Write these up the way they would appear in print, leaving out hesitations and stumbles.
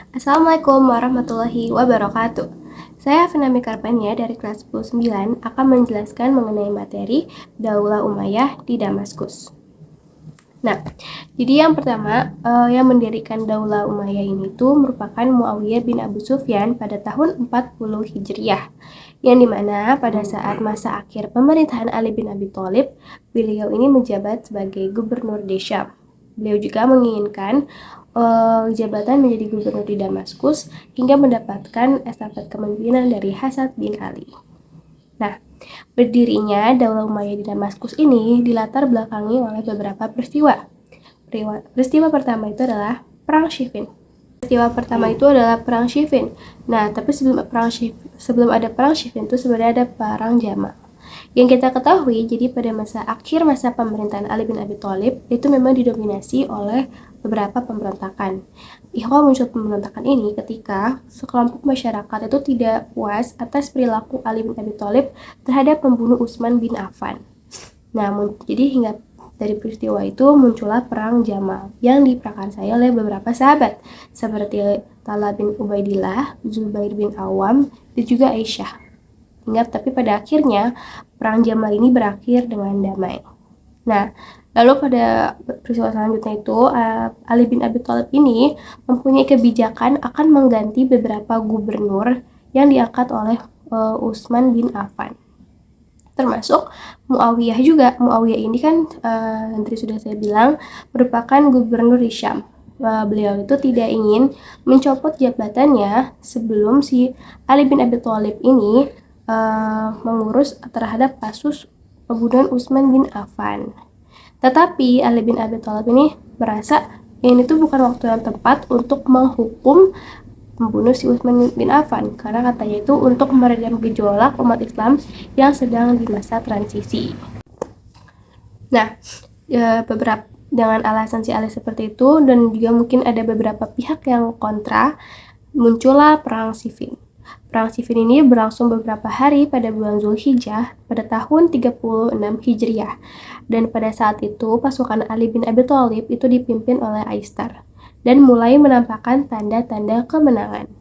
Assalamualaikum warahmatullahi wabarakatuh. Saya Fenami Karpania dari kelas 10-9 akan menjelaskan mengenai materi Daulah Umayyah di Damaskus. Nah, jadi yang pertama yang mendirikan Daulah Umayyah ini tuh merupakan Muawiyah bin Abu Sufyan pada tahun 40 Hijriah, yang dimana pada saat masa akhir pemerintahan Ali bin Abi Thalib, beliau ini menjabat sebagai gubernur di Syam. Beliau juga menginginkan jabatan menjadi gubernur di Damaskus hingga mendapatkan estafet kepemimpinan dari Hasan bin Ali. Nah, berdirinya Daulah Umayyah di Damaskus ini dilatar belakangi oleh beberapa peristiwa. Peristiwa pertama itu adalah Perang Siffin. Peristiwa pertama itu adalah Perang Siffin. Nah, tapi sebelum ada Perang Siffin itu sebenarnya ada Perang Jamal. Yang kita ketahui, jadi pada akhir masa pemerintahan Ali bin Abi Thalib itu memang didominasi oleh beberapa pemberontakan. Ihwal muncul pemberontakan ini ketika sekelompok masyarakat itu tidak puas atas perilaku Ali bin Abi Thalib terhadap pembunuh Utsman bin Affan. Namun, jadi hingga dari peristiwa itu muncullah Perang Jamal yang diprakarsai oleh beberapa sahabat seperti Talha bin Ubaidillah, Zubair bin Awam, dan juga Aisyah. Tapi pada akhirnya Perang Jamal ini berakhir dengan damai. Nah, lalu pada peristiwa selanjutnya itu Ali bin Abi Thalib ini mempunyai kebijakan akan mengganti beberapa gubernur yang diangkat oleh Utsman bin Affan, termasuk Muawiyah juga. Muawiyah ini kan yang tadi sudah saya bilang merupakan gubernur di Syam. Beliau itu tidak ingin mencopot jabatannya sebelum si Ali bin Abi Thalib ini mengurus terhadap kasus pembunuhan Utsman bin Affan. Tetapi Ali bin Abi Thalib ini merasa ini tuh bukan waktu yang tepat untuk menghukum membunuh si Utsman bin Affan, karena katanya itu untuk meredam gejolak umat Islam yang sedang di masa transisi. Nah, beberapa dengan alasan si Ali seperti itu dan juga mungkin ada beberapa pihak yang kontra, muncullah Perang Siffin. Perang Siffin ini berlangsung beberapa hari pada bulan Zulhijjah pada tahun 36 Hijriah. Dan pada saat itu pasukan Ali bin Abi Thalib itu dipimpin oleh Aistar dan mulai menampakkan tanda-tanda kemenangan.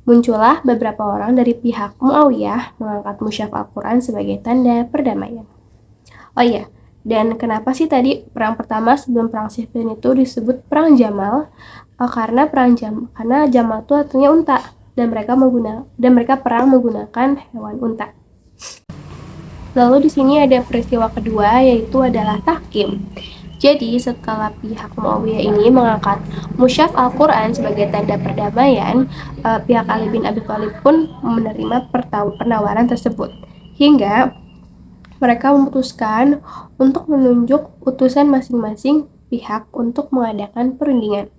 Muncullah beberapa orang dari pihak Muawiyah mengangkat mushaf Al-Quran sebagai tanda perdamaian. Oh iya, dan kenapa sih tadi perang pertama sebelum Perang Siffin itu disebut Perang Jamal? Karena Jamal itu artinya unta, dan mereka perang menggunakan hewan unta. Lalu di sini ada peristiwa kedua, yaitu adalah tahkim. Jadi setelah pihak Muawiyah ini mengangkat mushaf Al-Quran sebagai tanda perdamaian, pihak Ali bin Abi Thalib pun menerima penawaran tersebut, hingga mereka memutuskan untuk menunjuk utusan masing-masing pihak untuk mengadakan perundingan.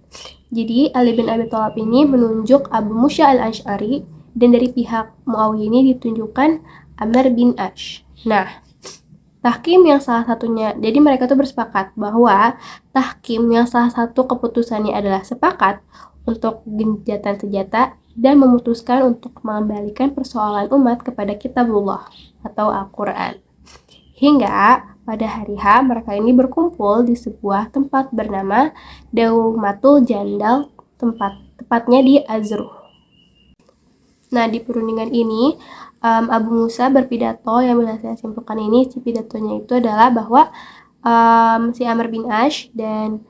Jadi Ali bin Abi Thalib ini menunjuk Abu Musa al-Ash'ari, dan dari pihak Muawiyah ini ditunjukkan Amr bin Ash. Nah, tahkim yang salah satunya, jadi mereka tuh bersepakat bahwa tahkim yang salah satu keputusannya adalah sepakat untuk gencatan senjata dan memutuskan untuk mengembalikan persoalan umat kepada Kitabullah atau Al-Quran. Hingga pada hari H mereka ini berkumpul di sebuah tempat bernama Daumatul Jandal, tepatnya di Azruh. Nah, di perundingan ini Abu Musa berpidato, yang bisa saya simpulkan ini si pidatonya itu adalah bahwa si Amr bin Ash dan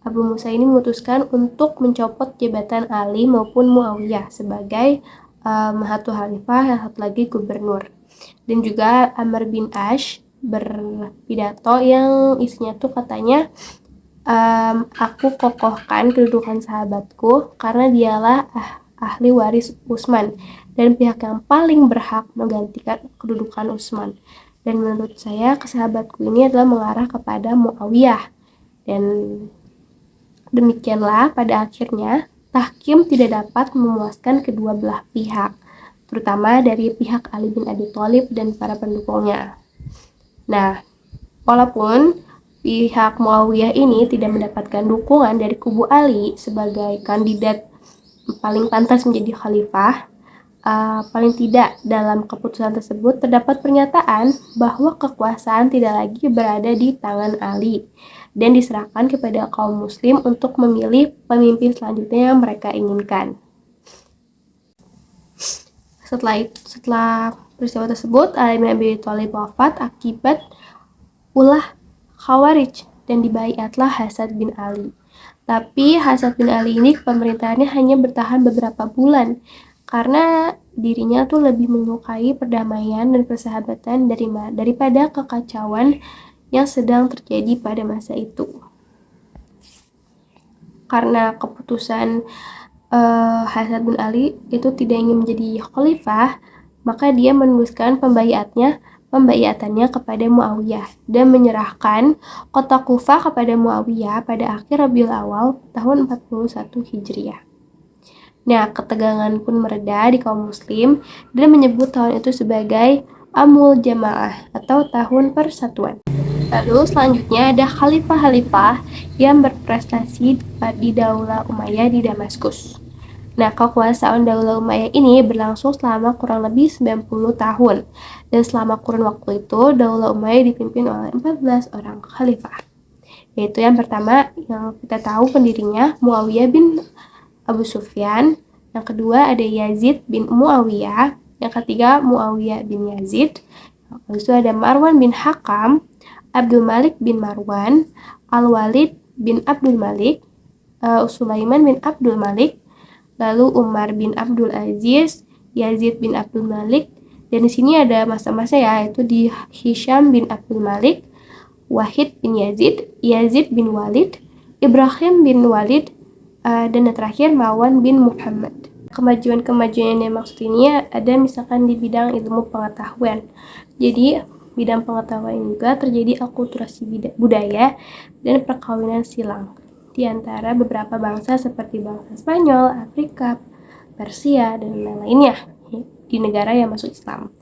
Abu Musa ini memutuskan untuk mencopot jabatan Ali maupun Muawiyah sebagai satu khalifah dan satu lagi gubernur. Dan juga Amr bin Ash berpidato yang isinya tuh katanya, aku kokohkan kedudukan sahabatku karena dialah ahli waris Utsman dan pihak yang paling berhak menggantikan kedudukan Utsman. Dan menurut saya sahabatku ini adalah mengarah kepada Muawiyah. Dan demikianlah pada akhirnya tahkim tidak dapat memuaskan kedua belah pihak, terutama dari pihak Ali bin Abi Thalib dan para pendukungnya. Nah, walaupun pihak Muawiyah ini tidak mendapatkan dukungan dari kubu Ali sebagai kandidat paling pantas menjadi khalifah, paling tidak dalam keputusan tersebut terdapat pernyataan bahwa kekuasaan tidak lagi berada di tangan Ali dan diserahkan kepada kaum muslim untuk memilih pemimpin selanjutnya yang mereka inginkan. Setelah peristiwa tersebut, Ali bin Abi Thalib wafat akibat ulah Khawarij dan dibaiatlah Hasan bin Ali. Tapi Hasan bin Ali ini pemerintahannya hanya bertahan beberapa bulan karena dirinya tuh lebih menyukai perdamaian dan persahabatan daripada kekacauan yang sedang terjadi pada masa itu. Karena keputusan Hasan bin Ali itu tidak ingin menjadi khalifah, maka dia menuliskan pembaiatannya kepada Muawiyah dan menyerahkan kota Kufah kepada Muawiyah pada akhir Rabiul Awal tahun 41 Hijriah. Nah, ketegangan pun mereda di kaum muslim dan menyebut tahun itu sebagai Amul Jamaah atau tahun persatuan. Lalu selanjutnya ada khalifah-khalifah yang berprestasi di Daulah Umayyah di Damaskus. Nah, kekuasaan Daulah Umayyah ini berlangsung selama kurang lebih 90 tahun. Dan selama kurun waktu itu, Daulah Umayyah dipimpin oleh 14 orang khalifah. Yaitu yang pertama yang kita tahu pendirinya Muawiyah bin Abu Sufyan. Yang kedua ada Yazid bin Muawiyah. Yang ketiga Muawiyah bin Yazid. Lalu itu ada Marwan bin Hakam, Abdul Malik bin Marwan, Al-Walid bin Abdul Malik, Sulaiman bin Abdul Malik, lalu Umar bin Abdul Aziz, Yazid bin Abdul Malik, dan di sini ada masa-masa ya, yaitu di Hisham bin Abdul Malik, Wahid bin Yazid, Yazid bin Walid, Ibrahim bin Walid, dan yang terakhir Marwan bin Muhammad. Kemajuan-kemajuan yang maksud ini ada misalkan di bidang ilmu pengetahuan. Jadi bidang pengetahuan juga terjadi akulturasi budaya dan perkawinan silang di antara beberapa bangsa seperti bangsa Spanyol, Afrika, Persia, dan lain-lainnya di negara yang masuk Islam.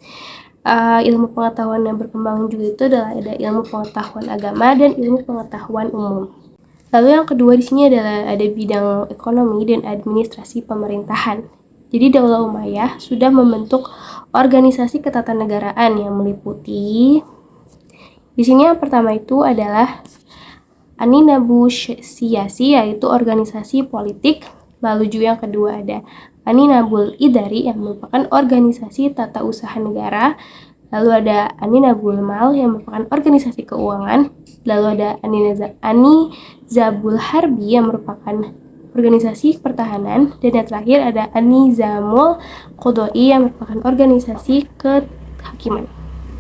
Ilmu pengetahuan yang berkembang juga itu adalah ada ilmu pengetahuan agama dan ilmu pengetahuan umum. Lalu yang kedua di sini adalah ada bidang ekonomi dan administrasi pemerintahan. Jadi Daulah Umayyah sudah membentuk organisasi ketatanegaraan yang meliputi di sini yang pertama itu adalah Aninabu Siyasi, yaitu organisasi politik. Lalu juga yang kedua ada Aninabul Idari yang merupakan organisasi tata usaha negara. Lalu ada Aninabul Mal yang merupakan organisasi keuangan. Lalu ada Anizabul Harbi yang merupakan organisasi pertahanan. Dan yang terakhir ada Anizamul Qodoi yang merupakan organisasi kehakiman.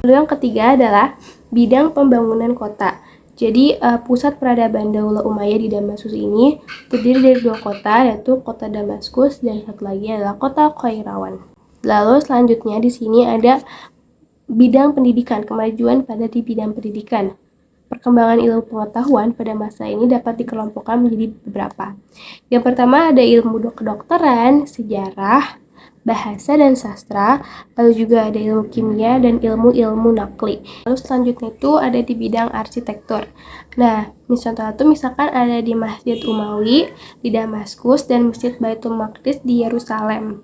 Lalu yang ketiga adalah bidang pembangunan kota. Jadi pusat peradaban Daulah Umayyah di Damaskus ini terdiri dari dua kota, yaitu kota Damaskus dan satu lagi adalah kota Qairawan. Lalu selanjutnya di sini ada bidang pendidikan, kemajuan pada di bidang pendidikan. Perkembangan ilmu pengetahuan pada masa ini dapat dikelompokkan menjadi beberapa. Yang pertama ada ilmu kedokteran, sejarah, bahasa dan sastra, lalu juga ada ilmu kimia dan ilmu-ilmu nakli. Lalu selanjutnya itu ada di bidang arsitektur. Nah, misalkan ada di Masjid Umawi di Damaskus dan Masjid Baitul Maqdis di Yerusalem.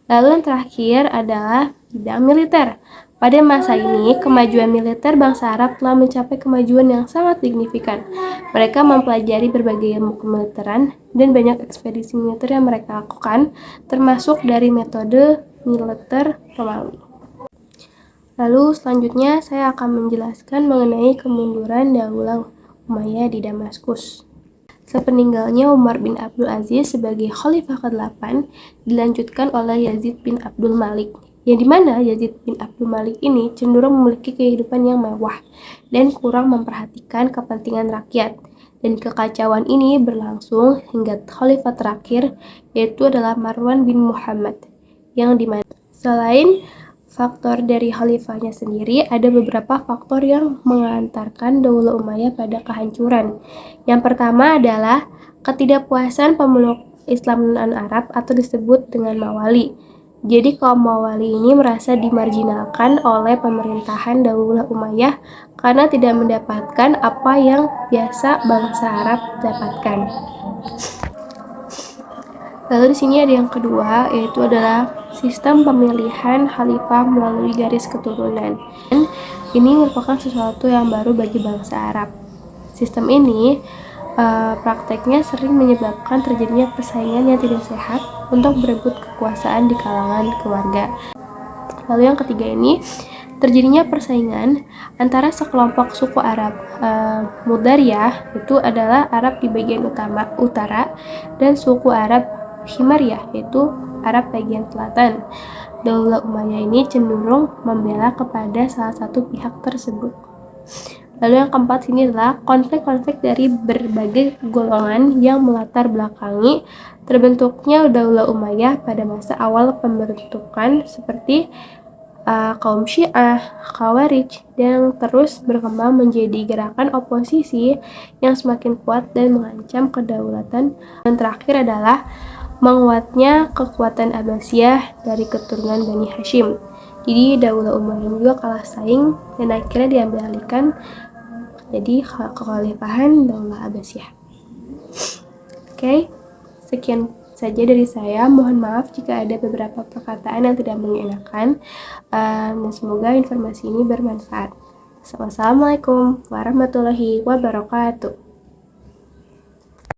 Lalu yang terakhir adalah bidang militer. Pada masa ini, kemajuan militer bangsa Arab telah mencapai kemajuan yang sangat signifikan. Mereka mempelajari berbagai ilmu kemiliteran dan banyak ekspedisi militer yang mereka lakukan, termasuk dari metode militer Romawi. Lalu selanjutnya saya akan menjelaskan mengenai kemunduran Daulah Umayyah di Damaskus. Sepeninggalnya Umar bin Abdul Aziz sebagai khalifah ke-8 dilanjutkan oleh Yazid bin Abdul Malik, yang dimana Yazid bin Abdul Malik ini cenderung memiliki kehidupan yang mewah dan kurang memperhatikan kepentingan rakyat. Dan kekacauan ini berlangsung hingga khalifah terakhir, yaitu adalah Marwan bin Muhammad, yang dimana selain faktor dari khalifahnya sendiri, ada beberapa faktor yang mengantarkan Daulah Umayyah pada kehancuran. Yang pertama adalah ketidakpuasan pemeluk Islam non-Arab atau disebut dengan Mawali. Jadi kaum Mawali ini merasa dimarginalkan oleh pemerintahan Daulah Umayyah karena tidak mendapatkan apa yang biasa bangsa Arab dapatkan. Lalu di sini ada yang kedua, yaitu adalah sistem pemilihan khalifah melalui garis keturunan. Dan ini merupakan sesuatu yang baru bagi bangsa Arab. Sistem ini prakteknya sering menyebabkan terjadinya persaingan yang tidak sehat untuk berebut kekuasaan di kalangan keluarga. Lalu yang ketiga ini, terjadinya persaingan antara sekelompok suku Arab Mudariyah, itu adalah Arab di bagian utara, dan suku Arab Himariyah, yaitu Arab bagian selatan. Daulah Umayyah ini cenderung membela kepada salah satu pihak tersebut. Lalu yang keempat ini adalah konflik-konflik dari berbagai golongan yang melatar belakangi terbentuknya Daulah Umayyah pada masa awal pembentukan, seperti kaum Syiah, Khawarij, yang terus berkembang menjadi gerakan oposisi yang semakin kuat dan mengancam kedaulatan. Dan terakhir adalah menguatnya kekuatan Abbasiyah dari keturunan Bani Hashim. Jadi Daulah Umayyah juga kalah saing dan akhirnya diambil alihkan jadi kekhalifahan Daulah Abbasiyah. Oke, sekian saja dari saya. Mohon maaf jika ada beberapa perkataan yang tidak mengenakan, dan semoga informasi ini bermanfaat. Wassalamualaikum warahmatullahi wabarakatuh.